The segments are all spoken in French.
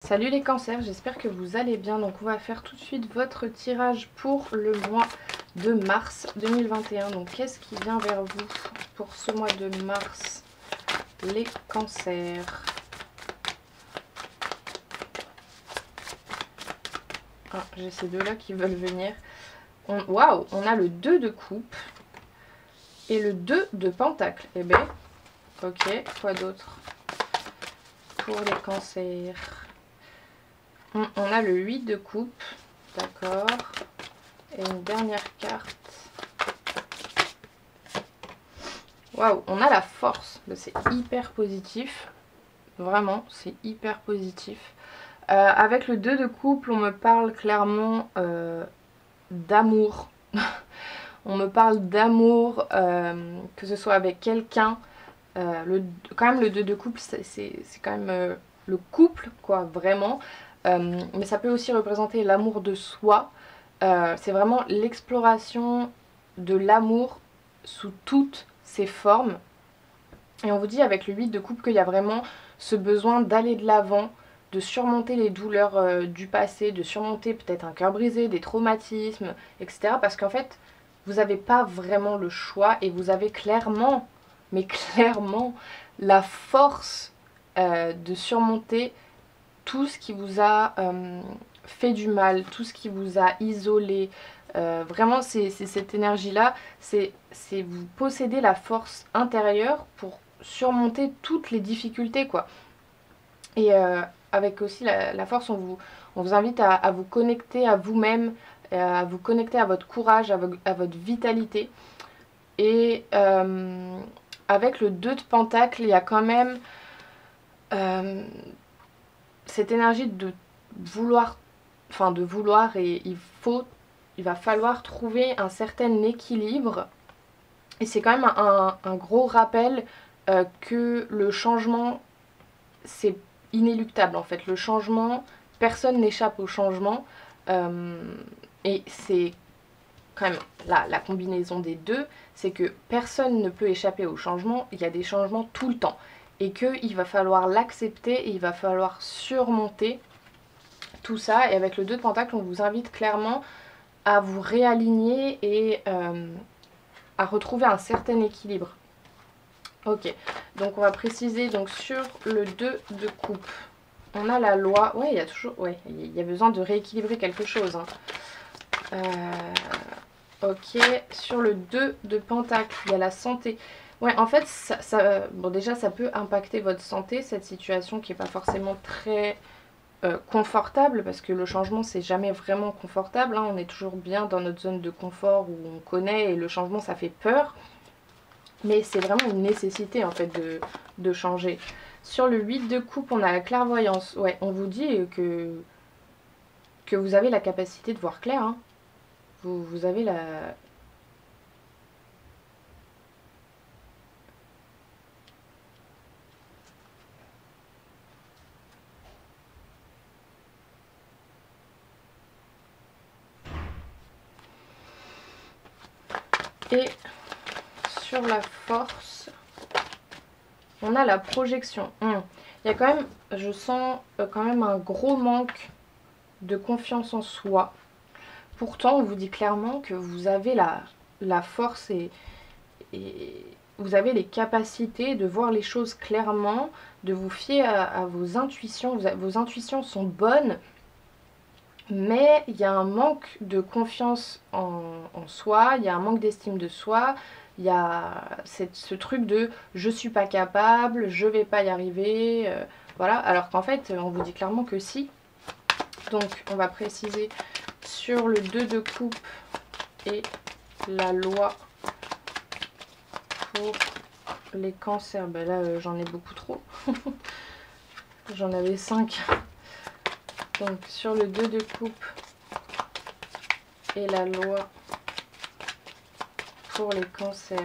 Salut les cancers, j'espère que vous allez bien. Donc on va faire tout de suite votre tirage pour le mois de mars 2021. Donc qu'est-ce qui vient vers vous pour ce mois de mars, les cancers? Ah, j'ai ces deux-là qui veulent venir. Waouh, on a le 2 de coupe et le 2 de pentacle. Eh ben, ok, quoi d'autre pour les cancers? On a le 8 de coupe, d'accord. Et une dernière carte. Waouh, on a la force. C'est hyper positif. Vraiment, c'est hyper positif. Avec le 2 de coupe, on me parle clairement d'amour. On me parle d'amour, que ce soit avec quelqu'un. Quand même, le 2 de couple, c'est quand même le couple, quoi, vraiment. Mais ça peut aussi représenter l'amour de soi. C'est vraiment l'exploration de l'amour sous toutes ses formes. Et on vous dit avec le 8 de coupe qu'il y a vraiment ce besoin d'aller de l'avant, de surmonter les douleurs du passé, de surmonter peut-être un cœur brisé, des traumatismes, etc. Parce qu'en fait, vous n'avez pas vraiment le choix et vous avez clairement, mais clairement, la force de surmonter tout ce qui vous a fait du mal, tout ce qui vous a isolé. Vraiment, c'est cette énergie-là, c'est vous possédez la force intérieure pour surmonter toutes les difficultés, quoi. Et avec aussi la force, on vous invite à vous connecter à vous-même, à vous connecter à votre courage, à votre vitalité. Et avec le 2 de pentacle, il y a quand même cette énergie de vouloir, et il va falloir trouver un certain équilibre. Et c'est quand même un gros rappel que le changement, c'est inéluctable en fait. Le changement, personne n'échappe au changement. Et c'est quand même la combinaison des deux, c'est que personne ne peut échapper au changement. Il y a des changements tout le temps. Et qu'il va falloir l'accepter et il va falloir surmonter tout ça. Et avec le 2 de pentacle, on vous invite clairement à vous réaligner et à retrouver un certain équilibre. Ok, donc on va préciser donc sur le 2 de coupe. On a la loi. Ouais, il y a toujours. Ouais, il y a besoin de rééquilibrer quelque chose. Hein. Ok, sur le 2 de pentacle, il y a la santé. Ouais, en fait, bon, déjà, ça peut impacter votre santé, cette situation qui n'est pas forcément très confortable, parce que le changement, c'est jamais vraiment confortable. Hein. On est toujours bien dans notre zone de confort où on connaît, et le changement, ça fait peur. Mais c'est vraiment une nécessité, en fait, de changer. Sur le 8 de coupe, on a la clairvoyance. Ouais, on vous dit que vous avez la capacité de voir clair. Hein. Vous avez la... Et sur la force, on a la projection. Il y a quand même, je sens quand même un gros manque de confiance en soi. Pourtant, on vous dit clairement que vous avez la force et vous avez les capacités de voir les choses clairement, de vous fier à vos intuitions. Vos intuitions sont bonnes, mais il y a un manque de confiance en soi, il y a un manque d'estime de soi, il y a ce truc de je suis pas capable, je vais pas y arriver, voilà, alors qu'en fait on vous dit clairement que si. Donc on va préciser sur le 2 de coupe et la loi pour les cancers. Ben là j'en ai beaucoup trop. J'en avais 5. Donc sur le 2 de coupe et la loi pour les cancers.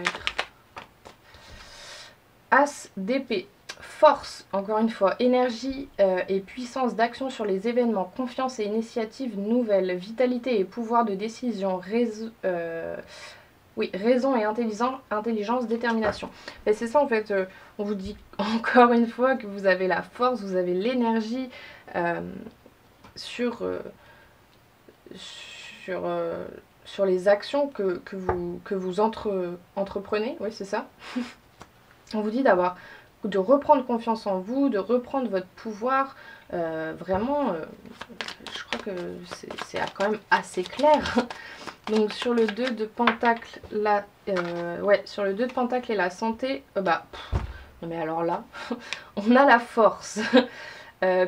As d'épée, force, encore une fois, énergie et puissance d'action sur les événements, confiance et initiative nouvelle, vitalité et pouvoir de décision, Oui, raison et intelligence, détermination. Mais c'est ça en fait, on vous dit encore une fois que vous avez la force, vous avez l'énergie sur, sur, sur les actions que vous entreprenez, oui c'est ça. On vous dit de reprendre confiance en vous, de reprendre votre pouvoir. Vraiment, je crois que c'est quand même assez clair. Donc sur le 2 de pentacle, sur le 2 de pentacle et la santé, non mais alors là, on a la force.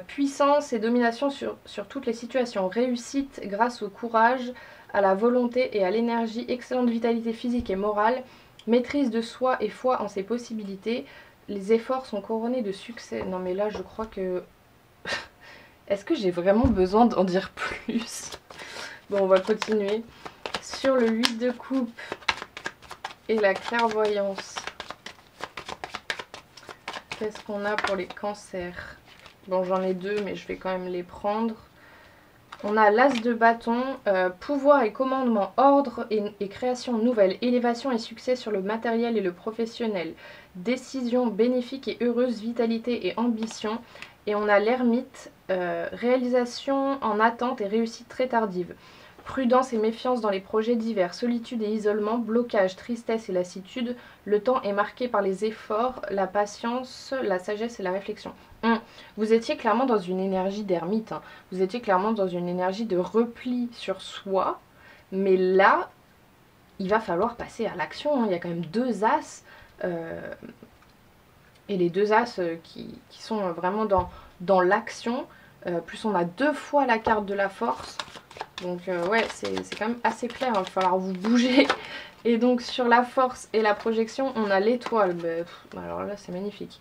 Puissance et domination sur toutes les situations. Réussite grâce au courage, à la volonté et à l'énergie. Excellente vitalité physique et morale. Maîtrise de soi et foi en ses possibilités. Les efforts sont couronnés de succès. Non mais là je crois que... Est-ce que j'ai vraiment besoin d'en dire plus? Bon, on va continuer. Sur le 8 de coupe et la clairvoyance, qu'est-ce qu'on a pour les cancers? Bon, j'en ai deux, mais je vais quand même les prendre. On a l'as de bâton, pouvoir et commandement, ordre et création nouvelle, élévation et succès sur le matériel et le professionnel, décision bénéfique et heureuse, vitalité et ambition. Et on a l'ermite, réalisation en attente et réussite très tardive. Prudence et méfiance dans les projets divers, solitude et isolement, blocage, tristesse et lassitude. Le temps est marqué par les efforts, la patience, la sagesse et la réflexion. Vous étiez clairement dans une énergie d'ermite, hein. Vous étiez clairement dans une énergie de repli sur soi. Mais là, il va falloir passer à l'action, hein. Il y a quand même deux as. Et les deux as qui sont vraiment dans l'action. Plus on a deux fois la carte de la force. Donc ouais, c'est quand même assez clair, hein. Il va falloir vous bouger. Et donc sur la force et la projection, on a l'étoile. Alors là, c'est magnifique.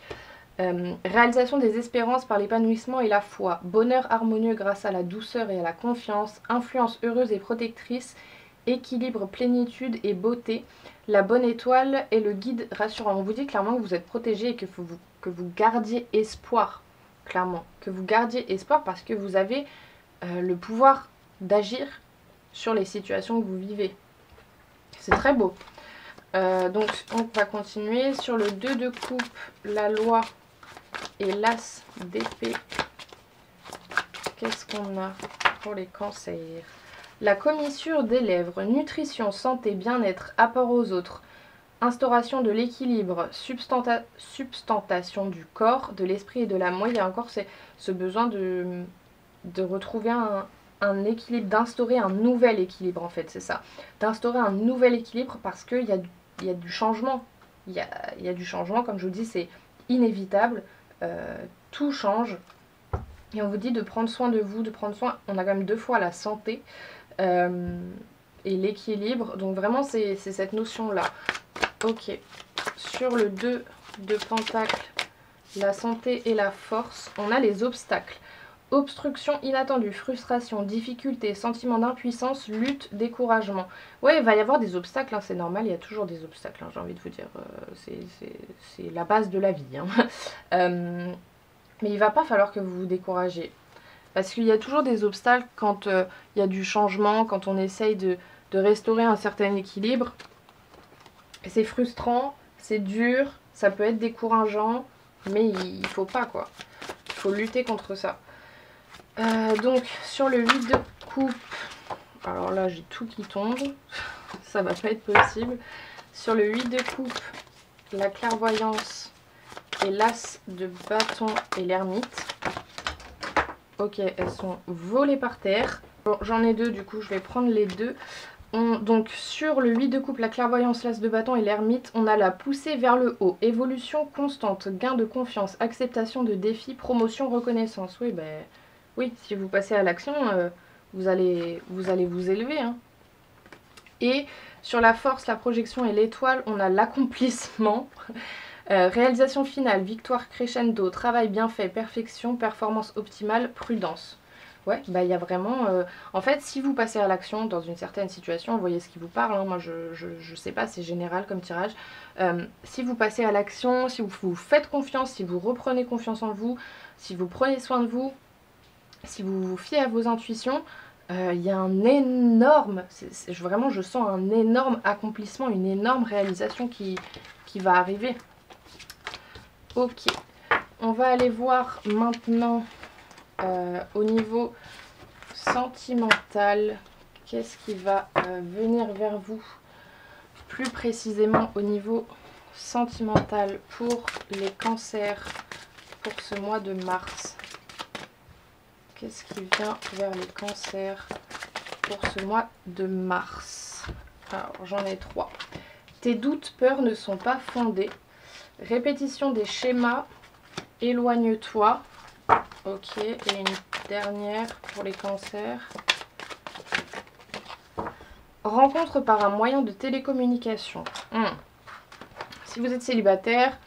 Réalisation des espérances par l'épanouissement et la foi. Bonheur harmonieux grâce à la douceur et à la confiance. Influence heureuse et protectrice. Équilibre, plénitude et beauté. La bonne étoile est le guide rassurant. On vous dit clairement que vous êtes protégé et que vous gardiez espoir. Clairement. Que vous gardiez espoir parce que vous avez le pouvoir d'agir sur les situations que vous vivez. C'est très beau. Donc on va continuer. Sur le 2 de coupe, la loi et l'as d'épée. Qu'est-ce qu'on a pour les cancers? La commissure des lèvres, nutrition, santé, bien-être, apport aux autres, instauration de l'équilibre, substantation du corps, de l'esprit et de l'âme. Moi, il y a encore ce besoin de retrouver un équilibre, d'instaurer un nouvel équilibre en fait, c'est ça. D'instaurer un nouvel équilibre parce qu'il y a du changement. Il y a du changement, comme je vous dis, c'est inévitable. Tout change. Et on vous dit de prendre soin de vous, de prendre soin, on a quand même deux fois la santé et l'équilibre. Donc vraiment, c'est cette notion-là. Ok. Sur le 2 de pentacle, la santé et la force, on a les obstacles. Obstruction inattendue, frustration, difficulté, sentiment d'impuissance, lutte, découragement. Ouais, il va y avoir des obstacles, hein, c'est normal, il y a toujours des obstacles, hein, j'ai envie de vous dire. C'est la base de la vie. Hein. Mais il va pas falloir que vous vous découragez. Parce qu'il y a toujours des obstacles quand il y a du changement, quand on essaye de restaurer un certain équilibre. C'est frustrant, c'est dur, ça peut être décourageant, mais il faut pas quoi. Il faut lutter contre ça. Donc sur le 8 de coupe, alors là j'ai tout qui tombe, ça va pas être possible. Sur le 8 de coupe, la clairvoyance et l'as de bâton et l'ermite. Ok, elles sont volées par terre. Bon, j'en ai deux, du coup je vais prendre les deux. Donc sur le 8 de coupe, la clairvoyance, l'as de bâton et l'ermite, on a la poussée vers le haut, évolution constante, gain de confiance, acceptation de défis, promotion, reconnaissance. Oui, oui, si vous passez à l'action, vous allez vous élever. Hein. Et sur la force, la projection et l'étoile, on a l'accomplissement. Réalisation finale, victoire crescendo, travail bien fait, perfection, performance optimale, prudence. Ouais, il y a vraiment... En fait, si vous passez à l'action dans une certaine situation, vous voyez ce qui vous parle, hein, moi je sais pas, c'est général comme tirage. Si vous passez à l'action, si vous faites confiance, si vous reprenez confiance en vous, si vous prenez soin de vous, si vous vous fiez à vos intuitions, Il y a un énorme, vraiment je sens un énorme accomplissement, une énorme réalisation qui va arriver. Ok, on va aller voir maintenant au niveau sentimental, qu'est-ce qui va venir vers vous plus précisément au niveau sentimental pour les cancers pour ce mois de mars. Qu'est-ce qui vient vers les cancers pour ce mois de mars? Alors j'en ai 3. Tes doutes, peurs ne sont pas fondés. Répétition des schémas. Éloigne-toi. Ok, et une dernière pour les cancers. Rencontre par un moyen de télécommunication. Si vous êtes célibataire,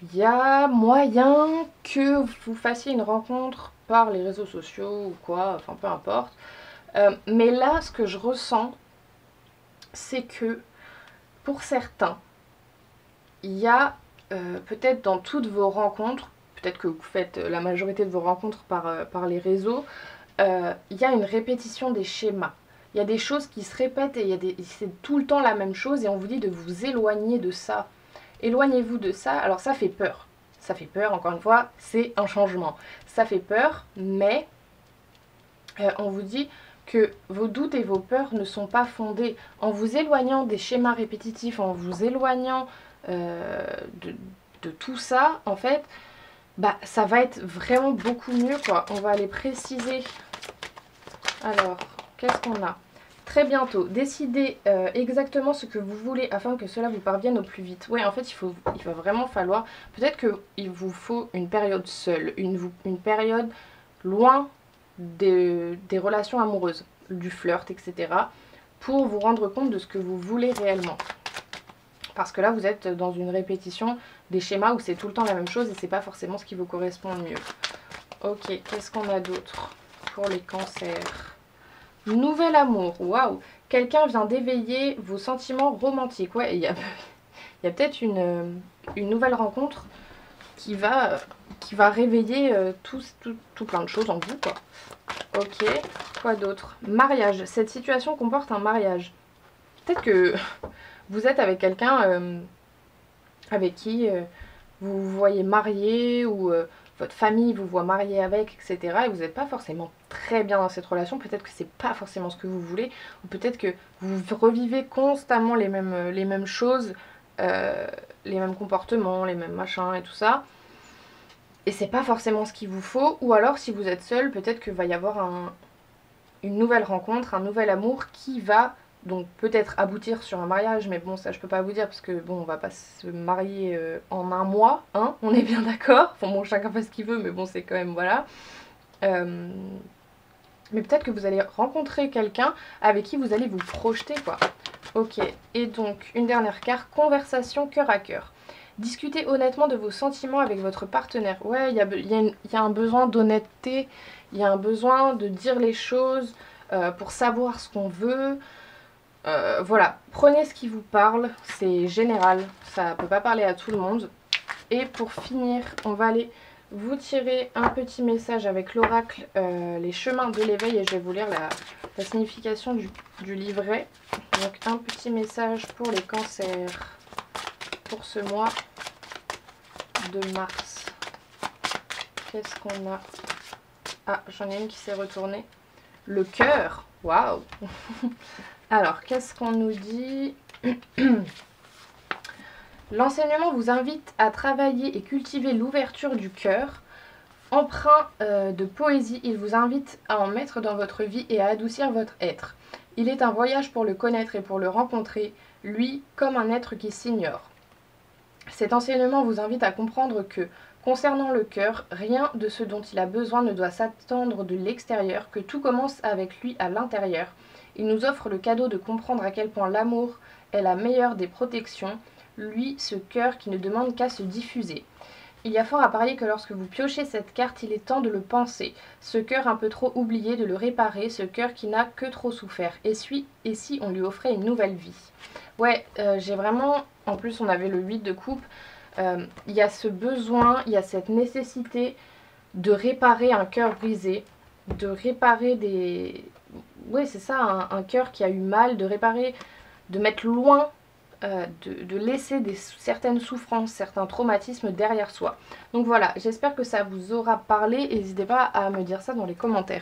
il y a moyen que vous fassiez une rencontre par les réseaux sociaux ou quoi, enfin peu importe. Mais là, ce que je ressens, c'est que pour certains, il y a peut-être dans toutes vos rencontres, peut-être que vous faites la majorité de vos rencontres par les réseaux, il y a une répétition des schémas. Il y a des choses qui se répètent et c'est tout le temps la même chose et on vous dit de vous éloigner de ça. Éloignez-vous de ça. Alors ça fait peur. Ça fait peur, encore une fois, c'est un changement. Ça fait peur, mais on vous dit que vos doutes et vos peurs ne sont pas fondés. En vous éloignant des schémas répétitifs, en vous éloignant de tout ça, en fait, bah, ça va être vraiment beaucoup mieux, quoi. On va aller préciser. Alors, qu'est-ce qu'on a? Très bientôt, décidez exactement ce que vous voulez afin que cela vous parvienne au plus vite. Ouais, en fait, il va vraiment falloir... Peut-être qu'il vous faut une période seule, une période loin des relations amoureuses, du flirt, etc. pour vous rendre compte de ce que vous voulez réellement. Parce que là, vous êtes dans une répétition des schémas où c'est tout le temps la même chose et c'est pas forcément ce qui vous correspond le mieux. Ok, qu'est-ce qu'on a d'autre pour les cancers? Nouvel amour, waouh! Quelqu'un vient d'éveiller vos sentiments romantiques. Ouais, il y a peut-être une nouvelle rencontre qui va réveiller tout plein de choses en vous, quoi. Ok, quoi d'autre? Mariage. Cette situation comporte un mariage. Peut-être que vous êtes avec quelqu'un avec qui vous vous voyez marié ou votre famille vous voit marié avec, etc. Et vous n'êtes pas forcément très bien dans cette relation. Peut-être que c'est pas forcément ce que vous voulez. Ou peut-être que vous revivez constamment les mêmes choses, les mêmes comportements, les mêmes machins et tout ça. Et c'est pas forcément ce qu'il vous faut. Ou alors si vous êtes seul, peut-être qu'il va y avoir une nouvelle rencontre, un nouvel amour qui va donc peut-être aboutir sur un mariage, mais bon, ça je peux pas vous dire parce que bon, on va pas se marier en un mois, hein, on est bien d'accord. Enfin bon, chacun fait ce qu'il veut, mais bon, c'est quand même, voilà. Mais peut-être que vous allez rencontrer quelqu'un avec qui vous allez vous projeter, quoi. Ok, et donc, une dernière carte, conversation cœur à cœur. Discutez honnêtement de vos sentiments avec votre partenaire. Ouais, il y a un besoin d'honnêteté, il y a un besoin de dire les choses pour savoir ce qu'on veut. Voilà, prenez ce qui vous parle, c'est général, ça peut pas parler à tout le monde. Et pour finir, on va aller vous tirer un petit message avec l'oracle, les chemins de l'éveil, et je vais vous lire la signification du livret. Donc un petit message pour les cancers pour ce mois de mars. Qu'est-ce qu'on a? Ah, j'en ai une qui s'est retournée. Le cœur, waouh. Alors, qu'est-ce qu'on nous dit? L'enseignement vous invite à travailler et cultiver l'ouverture du cœur. Empreint de poésie, il vous invite à en mettre dans votre vie et à adoucir votre être. Il est un voyage pour le connaître et pour le rencontrer, lui comme un être qui s'ignore. Cet enseignement vous invite à comprendre que, concernant le cœur, rien de ce dont il a besoin ne doit s'attendre de l'extérieur, que tout commence avec lui à l'intérieur. Il nous offre le cadeau de comprendre à quel point l'amour est la meilleure des protections, lui, ce cœur qui ne demande qu'à se diffuser. Il y a fort à parier que lorsque vous piochez cette carte, il est temps de le penser. Ce cœur un peu trop oublié, de le réparer, ce cœur qui n'a que trop souffert. Et si on lui offrait une nouvelle vie? Ouais, j'ai vraiment... En plus, on avait le 8 de coupe. Il y a ce besoin, il y a cette nécessité de réparer un cœur brisé. de réparer des... Oui, c'est ça, un cœur qui a eu mal, de réparer, de mettre loin, de laisser certaines souffrances, certains traumatismes derrière soi. Donc voilà, j'espère que ça vous aura parlé. N'hésitez pas à me dire ça dans les commentaires.